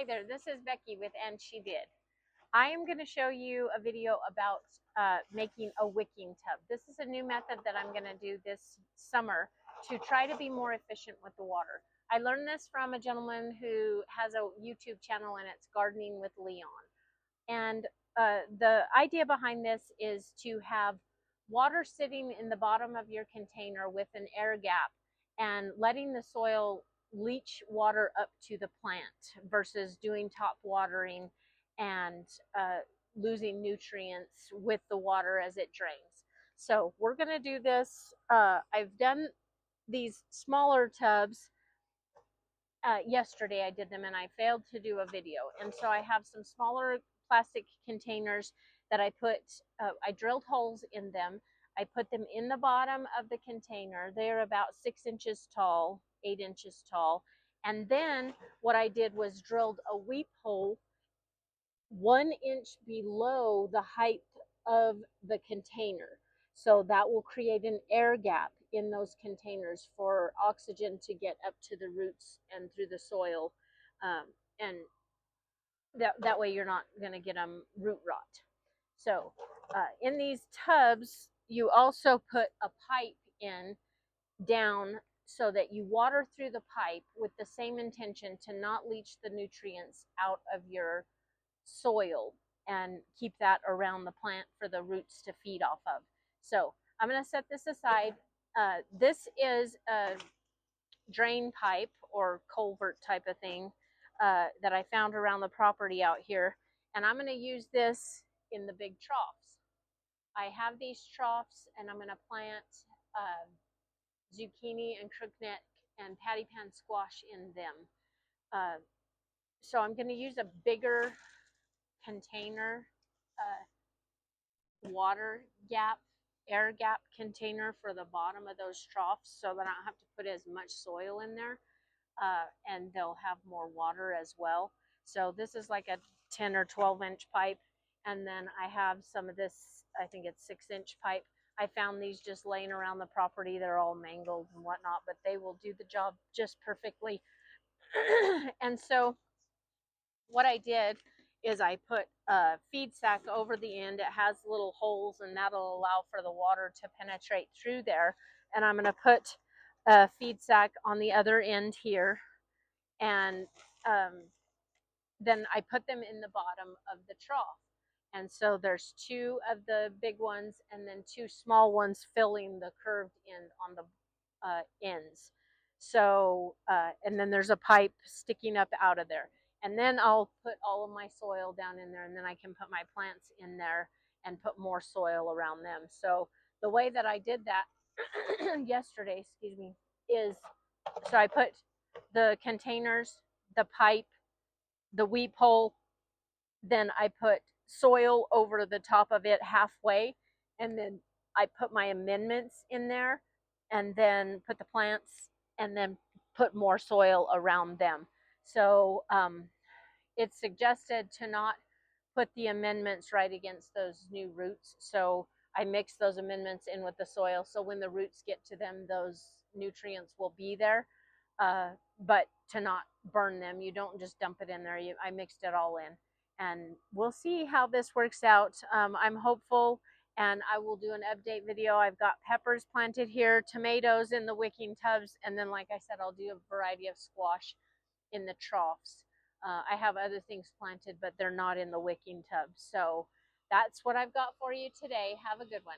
Hi there, this is Becky with And She Did. I am going to show you a video about making a wicking tub. This is a new method that I'm going to do this summer to try to be more efficient with the water. I learned this from a gentleman who has a YouTube channel, and it's Gardening with Leon. And the idea behind this is to have water sitting in the bottom of your container with an air gap and letting the soil leach water up to the plant versus doing top watering and losing nutrients with the water as it drains. So we're going to do this. I've done these smaller tubs. Yesterday I did them and I failed to do a video. And so I have some smaller plastic containers that I put, I drilled holes in them. I put them in the bottom of the container. They're about 6 inches tall, 8 inches tall. And then what I did was drilled a weep hole 1 inch below the height of the container. So that will create an air gap in those containers for oxygen to get up to the roots and through the soil. And that way you're not going to get root rot. So in these tubs, you also put a pipe in down so that you water through the pipe with the same intention to not leach the nutrients out of your soil and keep that around the plant for the roots to feed off of. So I'm going to set this aside. This is a drain pipe or culvert type of thing that I found around the property out here, and I'm going to use this in the big troughs. I have these troughs and I'm going to plant zucchini and crookneck and patty pan squash in them. So I'm going to use a bigger container, air gap container for the bottom of those troughs so that I don't have to put as much soil in there, and they'll have more water as well. So this is like a 10 or 12 inch pipe, and then I have some of this, I think it's 6 inch pipe. I found these just laying around the property. They're all mangled and whatnot, but they will do the job just perfectly. And so what I did is I put a feed sack over the end. It has little holes, and that'll allow for the water to penetrate through there. And I'm going to put a feed sack on the other end here, and then I put them in the bottom of the trough. And so there's 2 of the big ones and then 2 small ones filling the curved end on the ends. So, and then there's a pipe sticking up out of there. And then I'll put all of my soil down in there, and then I can put my plants in there and put more soil around them. So the way that I did that yesterday, is so I put the containers, the pipe, the weep hole, then I put soil over the top of it halfway, and then I put my amendments in there, and then put the plants, and then put more soil around them. So it's suggested to not put the amendments right against those new roots. So I mix those amendments in with the soil, so when the roots get to them, those nutrients will be there. But to not burn them, you don't just dump it in there. I mixed it all in, and we'll see how this works out. I'm hopeful, and I will do an update video. I've got peppers planted here, tomatoes in the wicking tubs, and then, like I said, I'll do a variety of squash in the troughs. I have other things planted, but they're not in the wicking tub. So that's what I've got for you today. Have a good one.